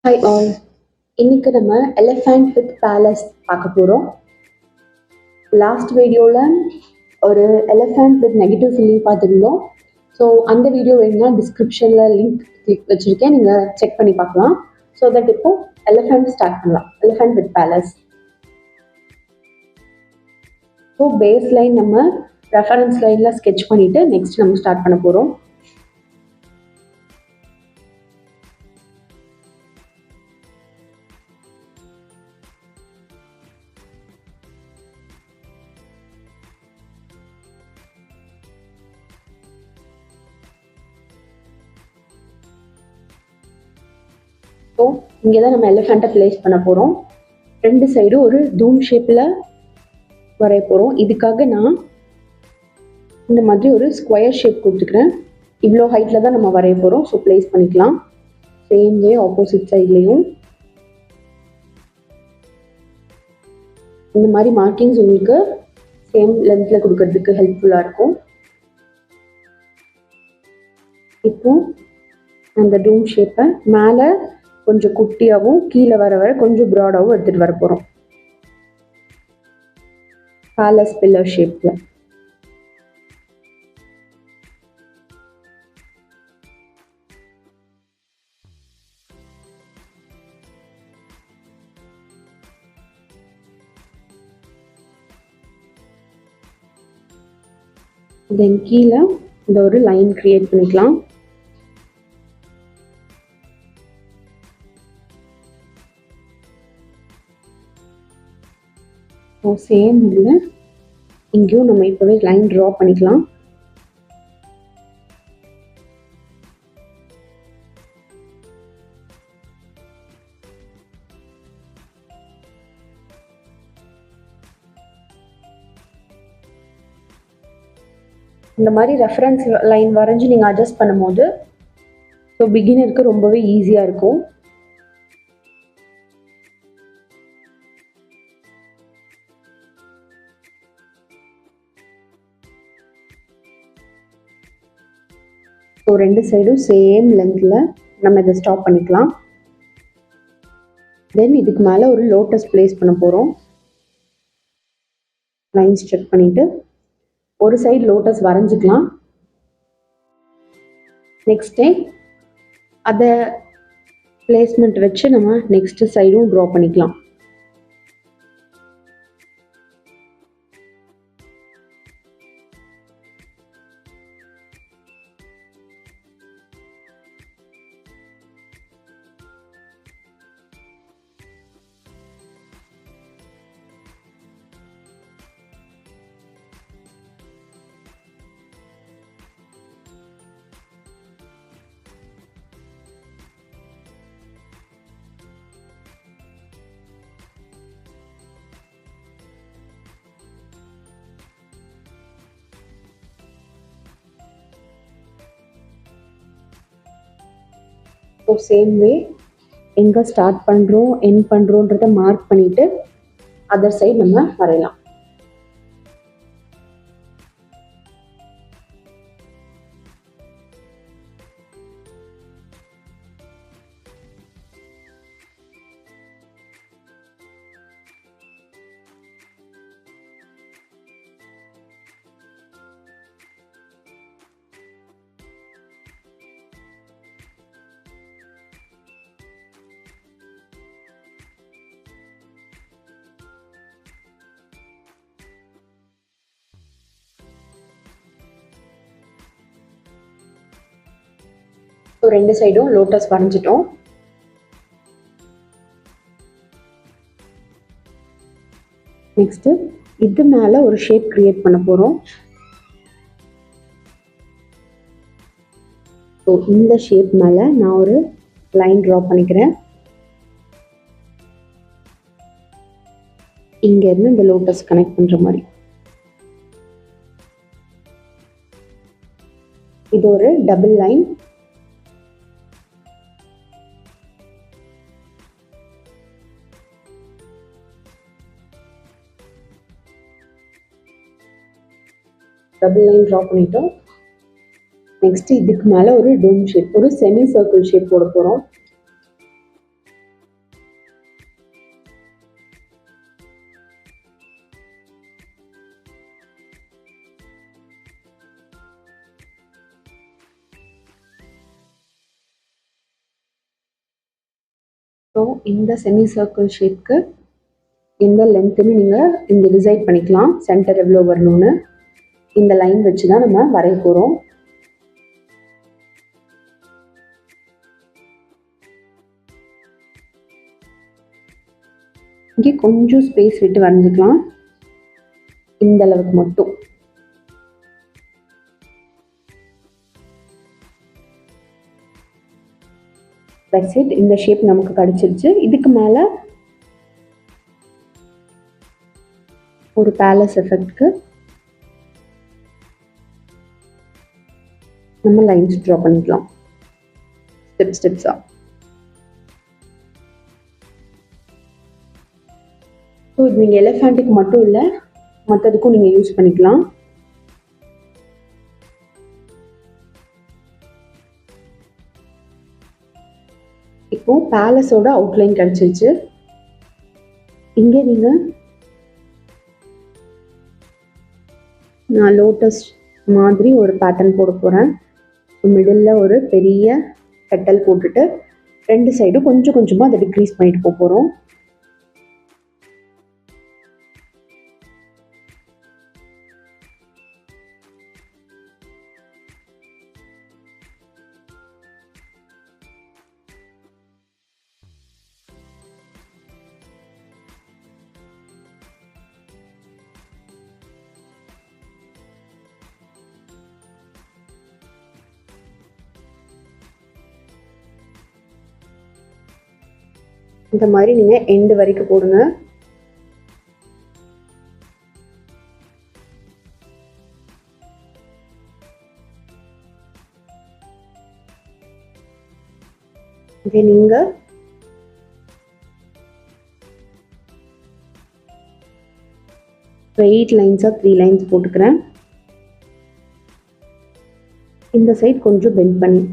Hi all. இன்னைக்கு நம்ம elephant with palace பார்க்க போகிறோம். லாஸ்ட் வீடியோவில் ஒரு எலிஃபண்ட் வித் நெகட்டிவ் ஃபீலிங் பார்த்துருந்தோம். ஸோ அந்த வீடியோ வேணும்னா டிஸ்கிரிப்ஷனில் லிங்க் கிளிக் வச்சுருக்கேன், நீங்கள் செக் பண்ணி பார்க்கலாம். ஸோ தட் இப்போ எலிஃபண்ட் ஸ்டார்ட் பண்ணலாம். Elephant with palace. So base line நம்ம ரெஃபரன்ஸ் லைனில் ஸ்கெட்ச் பண்ணிவிட்டு நெக்ஸ்ட் நம்ம ஸ்டார்ட் பண்ண போகிறோம். ஸோ இங்கே தான் நம்ம எலிஃபண்ட்டை பிளேஸ் பண்ண போகிறோம். ரெண்டு சைடும் ஒரு தூம் ஷேப்பில் வரைய போகிறோம். இதுக்காக நான் இந்த மாதிரி ஒரு ஸ்கொயர் ஷேப் கொடுத்துக்கிறேன். இவ்வளோ ஹைட்டில் தான் நம்ம வரைய போகிறோம். ஸோ பிளேஸ் பண்ணிக்கலாம். சேம் வே ஆப்போசிட் சைட்லேயும் இந்த மாதிரி மார்க்கிங்ஸ் உங்களுக்கு சேம் லென்த்தில் கொடுக்கறதுக்கு ஹெல்ப்ஃபுல்லாக இருக்கும். இப்போ அந்த டூம் ஷேப்பை மேலே கொஞ்சம் குட்டியாகவும் கீழே வர கொஞ்சம் ப்ராடாகவும் எடுத்துகிட்டு வர போகிறோம். பேலஸ் பில்லர் ஷேப்பில். தென் கீழே இந்த ஒரு லைன் கிரியேட் பண்ணிக்கலாம். சேம் இல்லை, இங்கேயும் நம்ம இப்போவே லைன் ட்ரா பண்ணிக்கலாம். இந்த மாதிரி ரெஃபரன்ஸ் லைன் வரைஞ்சி நீங்கள் அட்ஜஸ்ட் பண்ணும்போது ஸோ பிகினருக்கு ரொம்பவே ஈஸியாக இருக்கும். ஸோ ரெண்டு சைடும் சேம் லென்த்தில் நம்ம இதை ஸ்டாப் பண்ணிக்கலாம். தென் இதுக்கு மேலே ஒரு லோட்டஸ் பிளேஸ் பண்ண போகிறோம். லைன்ஸ் செக் பண்ணிவிட்டு ஒரு சைடு லோட்டஸ் வரைஞ்சிக்கலாம். நெக்ஸ்ட்டு அதை பிளேஸ்மெண்ட் வச்சு நம்ம நெக்ஸ்ட் சைடும் ட்ரா பண்ணிக்கலாம். ஸோ சேம் வே எங்கே ஸ்டார்ட் பண்ணுறோம் எண்ட் பண்ணுறோன்றதை மார்க் பண்ணிவிட்டு அதர் சைடு நம்ம வரையலாம். ஸோ ரெண்டு சைடும் லோட்டஸ் வரைஞ்சிட்டோம். நெக்ஸ்ட்டு இது மேலே ஒரு ஷேப் கிரியேட் பண்ண போகிறோம். ஸோ இந்த ஷேப் மேலே நான் ஒரு லைன் ட்ரா பண்ணிக்கிறேன். இங்கேருந்து இந்த லோட்டஸ் கனெக்ட் பண்ணுற மாதிரி. இது ஒரு double line. Double line draw பண்ணிட்டோம். நெக்ஸ்ட் இதுக்கு மேலே ஒரு டூம் ஷேப், ஒரு செமி சர்க்கிள் ஷேப் போட போகிறோம். ஸோ இந்த செமி சர்க்கிள் ஷேப்க்கு இந்த லென்த்துன்னு நீங்கள் இங்கே டிசைட் பண்ணிக்கலாம். சென்டர் எவ்வளோ வரணும்னு இந்த லைன் வச்சு தான் நம்ம வரைய போகிறோம். இங்கே கொஞ்சம் ஸ்பேஸ் விட்டு வரைஞ்சிக்கலாம், இந்த அளவுக்கு மட்டும். That's it. இந்த ஷேப் நமக்கு கிடைச்சிருச்சு. இதுக்கு மேலே ஒரு பேலஸ் எஃபெக்ட்க்கு நம்ம லைன்ஸ் ட்ரா பண்ணிக்கலாம் ஸ்டெப்ஸாக. ஸோ இது நீங்கள் எலிஃபேண்ட்டுக்கு மட்டும் இல்லை, மற்றதுக்கும் நீங்கள் யூஸ் பண்ணிக்கலாம். இப்போ பேலஸோட அவுட்லைன் கிடைச்சிருச்சு. இங்கே நீங்கள் நான் லோட்டஸ் மாதிரி ஒரு பேட்டர்ன் போட போகிறேன். மிடில் ஒரு பெரிய பெட்டல் போட்டுட்டு ரெண்டு சைடும் கொஞ்சம் கொஞ்சமாக அதை டிக்ரீஸ் பண்ணிட்டு போக போகிறோம். இந்த மாதிரி நீங்கள் எண்டு வரைக்கும் போடுங்க. இதை நீங்கள் ஸ்ட்ரெயிட் லைன்ஸாக 3 லைன்ஸ் போட்டுக்கிறேன். இந்த சைட் கொஞ்சம் பெண்ட் பண்ணி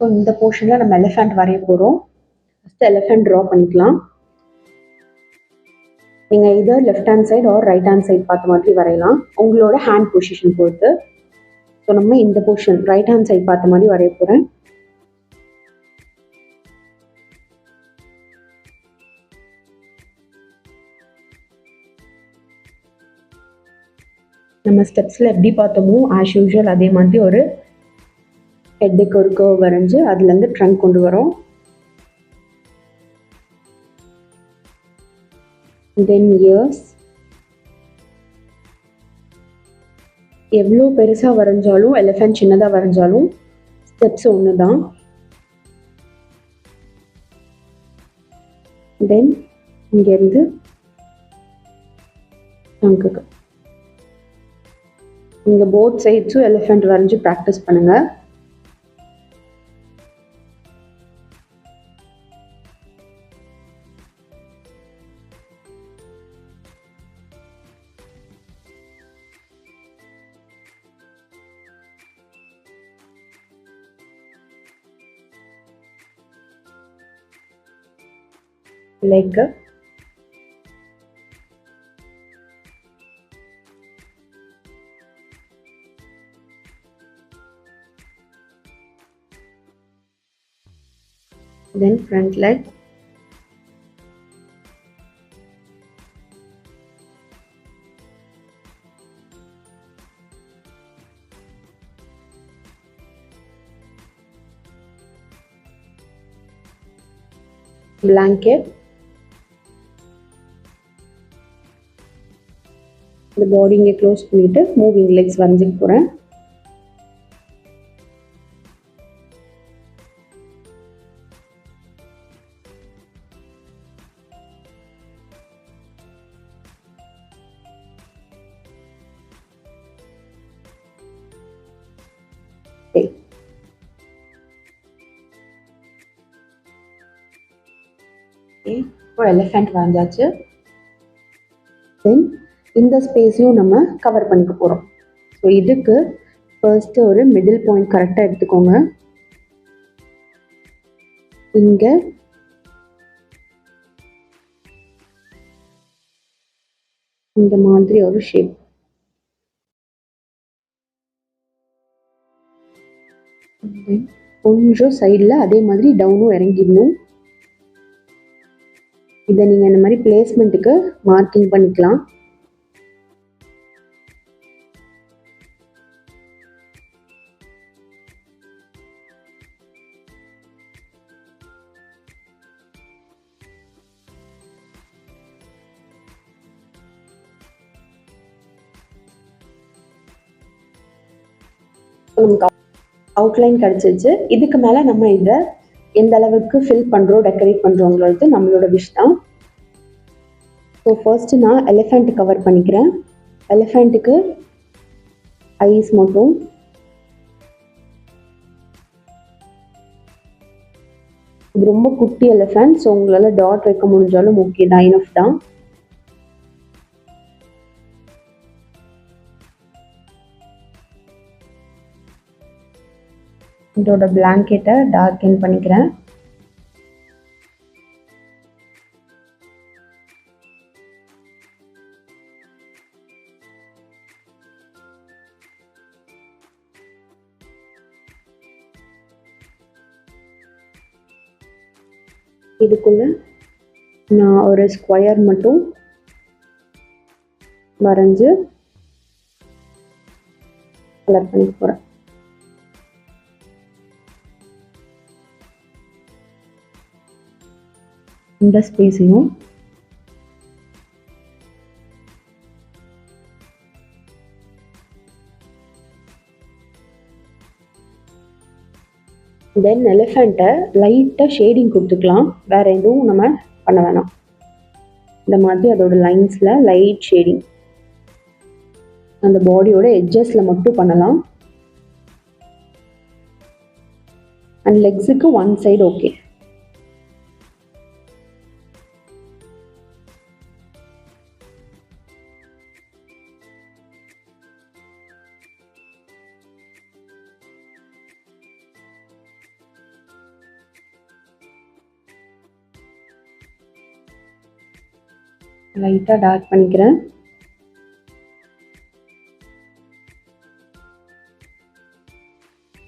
ஸோ இந்த போர்ஷனில் நம்ம எலிஃபெண்ட் வரைய போகிறோம். ஃபஸ்ட்டு எலிஃபெண்ட் ட்ரா பண்ணிக்கலாம். நீங்கள் either left hand side or right hand side பார்த்த மாதிரி வரையலாம், உங்களோட ஹேண்ட் பொசிஷன் பொறுத்து. ஸோ நம்ம இந்த போர்ஷன் ரைட் ஹேண்ட் சைடு பார்த்த மாதிரி வரைய போகிறேன். நம்ம ஸ்டெப்ஸில் எப்படி பார்த்தோமோ ஆஸ் யூஷுவல் அதே மாதிரி ஒரு ஹெட்டுக்கு ஒரு கர்வ் வரைஞ்சி அதுலேருந்து ட்ரங்க் கொண்டு வரோம். தென் இயர்ஸ் எவ்வளோ பெருசாக வரைஞ்சாலும் எலிஃபெண்ட் சின்னதாக வரைஞ்சாலும் ஸ்டெப்ஸ் ஒன்று தான். தென் இங்கேருந்து ட்ரங்க்குக்கு இங்கே போத் சைட்ஸும் எலிஃபெண்ட் வரைஞ்சி ப்ராக்டிஸ் பண்ணுங்கள். leg, then front leg, blanket, the body இங்கே க்ளோஸ் பண்ணிட்டு மூவிங் லெக்ஸ் வரைஞ்சிக்க போகிறேன். இப்போ எலிஃபெண்ட் வரைஞ்சாச்சு. தென் இந்த ஸ்பேஸையும் நம்ம கவர் பண்ணிக்க போகிறோம். ஸோ இதுக்கு ஃபர்ஸ்ட்டு ஒரு மிடில் பாயிண்ட் கரெக்டாக எடுத்துக்கோங்க. இங்கே இந்த மாதிரி ஒரு ஷேப். கொஞ்சம் சைடில் அதே மாதிரி டவுனும் இறங்கிடணும். இதை நீங்கள் இந்த மாதிரி பிளேஸ்மெண்ட்டுக்கு மார்க்கிங் பண்ணிக்கலாம். நமக்கு அவுட்லைன் கிடச்சிருச்சு. இதுக்கு மேலே நம்ம இதை எந்த அளவுக்கு ஃபில் பண்ணுறோம், டெக்கரேட் பண்ணுறோங்கிறது நம்மளோட விஷ் தான். ஸோ ஃபர்ஸ்ட்டு நான் எலிஃபெண்ட் கவர் பண்ணிக்கிறேன். எலிஃபெண்ட்டுக்கு ஐஸ் மட்டும். இது ரொம்ப குட்டி எலிஃபெண்ட், ஸோ உங்களால் டாட் வைக்க முடிஞ்சாலும் ஓகே தான், இனஃப் தான். இதோட பிளாங்கெட்டை டார்க்கன் பண்ணிக்கிறேன். இதுக்குள்ள நான் ஒரு ஸ்கொயர் மட்டும் வரைஞ்சு கலர் பண்ணிக்க போகிறேன். இந்த ஸ்பேஸையும் தென் எலிஃபெண்ட்டை லைட்டாக ஷேடிங் கொடுத்துக்கலாம். வேறு எதுவும் நம்ம பண்ண வேணாம். இந்த மாதிரி அதோட லைன்ஸில் லைட் ஷேடிங் அந்த பாடியோட எட்ஜஸில் மட்டும் பண்ணலாம். அண்ட் லெக்ஸுக்கு ஒன் சைடு ஓகே. லைட்டாக டார்க் பண்ணிக்கிறேன்.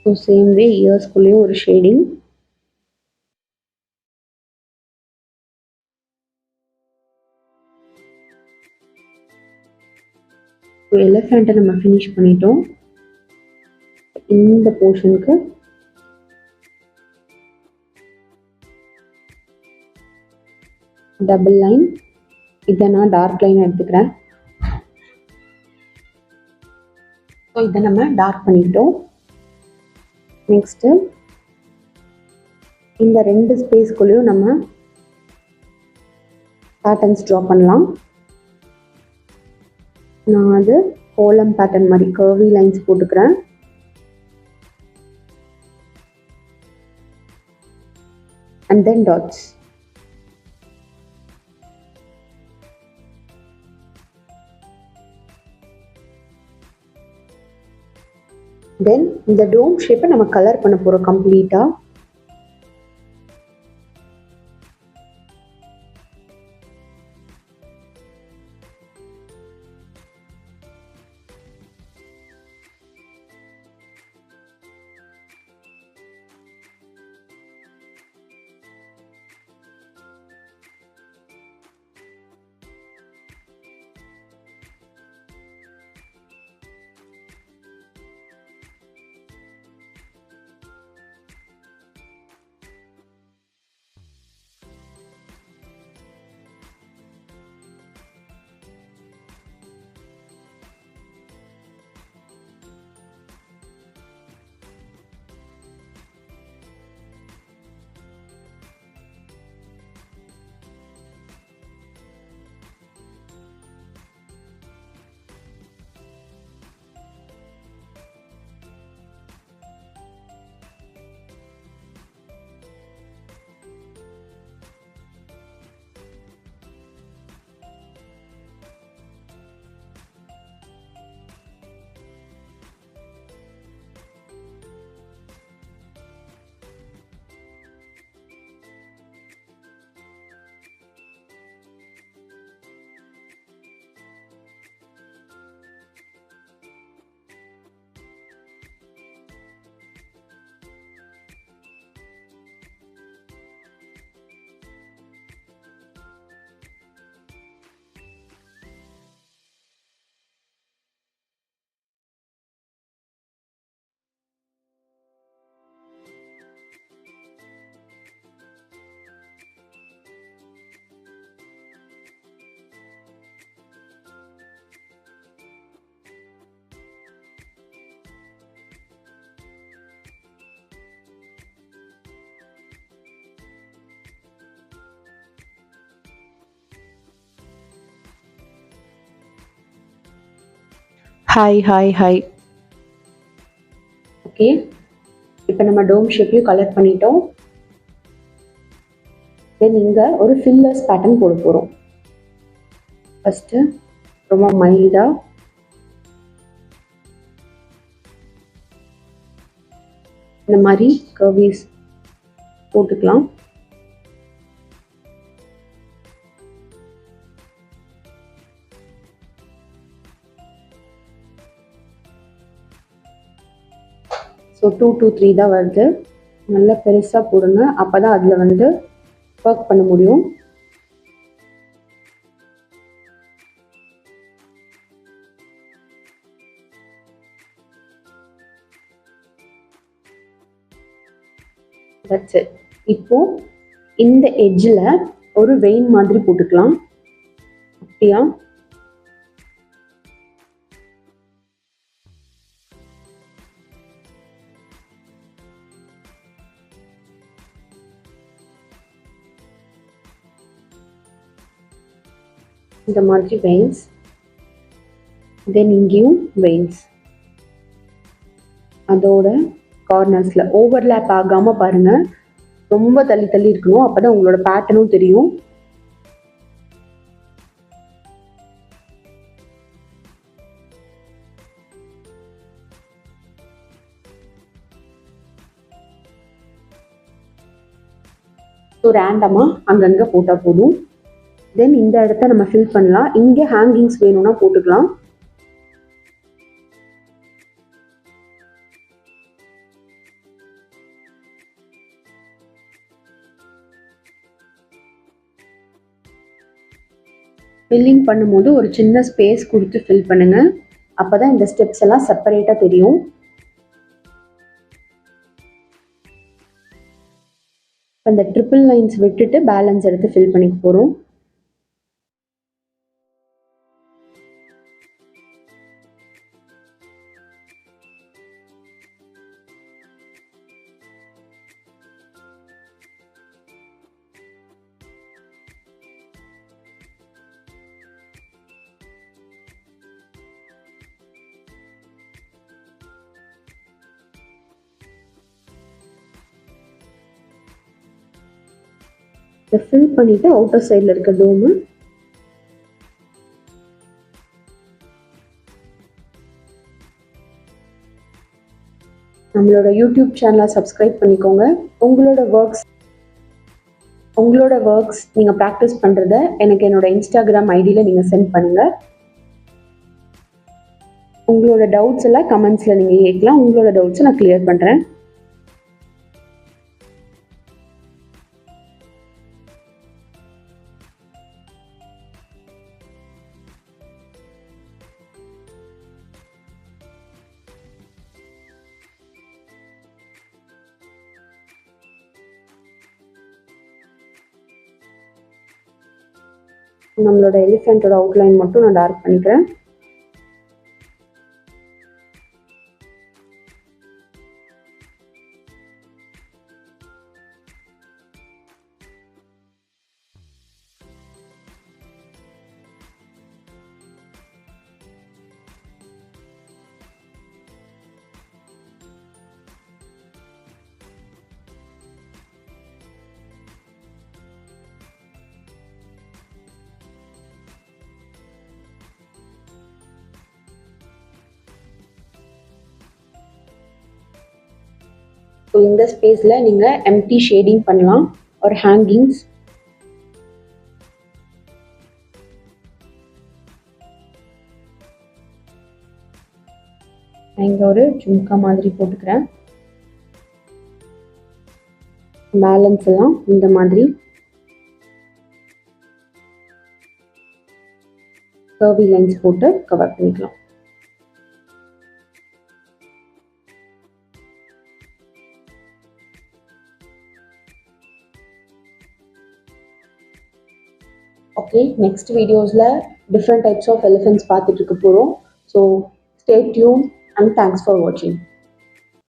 ஸோ சேம் வே இயர்ஸ்குள்ளேயும் ஒரு ஷேடிங். ஸோ எலிஃபெண்ட்டை நம்ம ஃபினிஷ் பண்ணிட்டோம். இந்த போர்ஷனுக்கு டபுள் லைன். இதை நான் டார்க் லைன் எடுத்துக்கிறேன். ஸோ இதை நம்ம டார்க் பண்ணிட்டோம். நெக்ஸ்ட்டு இந்த ரெண்டு ஸ்பேஸ்குள்ளேயும் நம்ம பேட்டர்ன்ஸ் ட்ரா பண்ணலாம். நான் அது கோலம் பேட்டர்ன் மாதிரி கர்வி லைன்ஸ் போட்டுக்கிறேன். And then dots. தென் இந்த டோம் ஷேப்பை நம்ம கலர் பண்ண போகிறோம் கம்ப்ளீட்டாக. Hi hi hi. ஓகே, இப்போ நம்ம டோம் ஷேப்பையும் கலர் பண்ணிட்டோம். தென் இங்கே ஒரு ஃபில்லர்ஸ் பேட்டர்ன் போட போகிறோம். ஃபஸ்ட்டு ரொம்ப மைல்டாக இந்த மாதிரி கர்வீஸ் போட்டுக்கலாம். ஸோ 2 to 3 தான் வருது. நல்லா பெருசாக போடுங்க, அப்போ தான் அதில் வந்து ஒர்க் பண்ண முடியும். That's it. இப்போ இந்த எட்ஜில் ஒரு வெயின் மாதிரி போட்டுக்கலாம். அப்படியா? இந்த மாதிரி வெயின்ஸ், தென் இங்கேயும் வெயின்ஸ், அதோட கார்னர்ஸில் ஓவர்லேப் ஆகாமல் பாருங்கள். ரொம்ப தள்ளி தள்ளி இருக்கணும், அப்போ தான் உங்களோட பேட்டர்னும் தெரியும். ஸோ ரேண்டமாக அங்கங்கே போட்டால் போதும். தென் இந்த இடத்த நம்ம ஃபில் பண்ணலாம். இங்கே ஹேங்கிங்ஸ் வேணும்னா போட்டுக்கலாம். ஃபில்லிங் பண்ணும்போது ஒரு சின்ன ஸ்பேஸ் கொடுத்து ஃபில் பண்ணுங்க, அப்பதான் இந்த ஸ்டெப்ஸ் எல்லாம் செப்பரேட்டா தெரியும். அந்த ட்ரிபிள் லைன்ஸ் விட்டுட்டு பேலன்ஸ் எடுத்து ஃபில் பண்ணிக்க போறோம். இதை ஃபில் பண்ணிட்டு அவுட்டர் சைடில் இருக்க டோமு நம்மளோட யூடியூப் சேனலை சப்ஸ்கிரைப் பண்ணிக்கோங்க. உங்களோட ஒர்க்ஸ் நீங்கள் ப்ராக்டிஸ் பண்ணுறத எனக்கு என்னோட இன்ஸ்டாகிராம் ஐடியில் நீங்கள் சென்ட் பண்ணுங்கள். உங்களோட டவுட்ஸ் எல்லாம் கமெண்ட்ஸில் நீங்கள் கேட்கலாம். உங்களோட டவுட்ஸை நான் கிளியர் பண்ணுறேன். நம்மளோட எலிஃபென்ட்டோட அவுட்லைன் மட்டும் நான் டார்க் பண்ணிக்கிறேன். ஸோ இந்த ஸ்பேஸில் நீங்கள் எம்டி ஷேடிங் பண்ணலாம் ஒரு ஹேங்கிங்ஸ். நான் இங்கே ஒரு ஜும்கா மாதிரி போட்டுக்கிறேன். பேலன்ஸ் எல்லாம் இந்த மாதிரி கர்வி லைன்ஸ் போட்டு கவர் பண்ணிக்கலாம். ஓகே, நெக்ஸ்ட் வீடியோஸில் டிஃப்ரெண்ட் டைப்ஸ் ஆஃப் எலிஃபென்ட்ஸ் பார்த்துட்டு இருக்க போகிறோம். So stay tune and thanks for வாட்சிங்.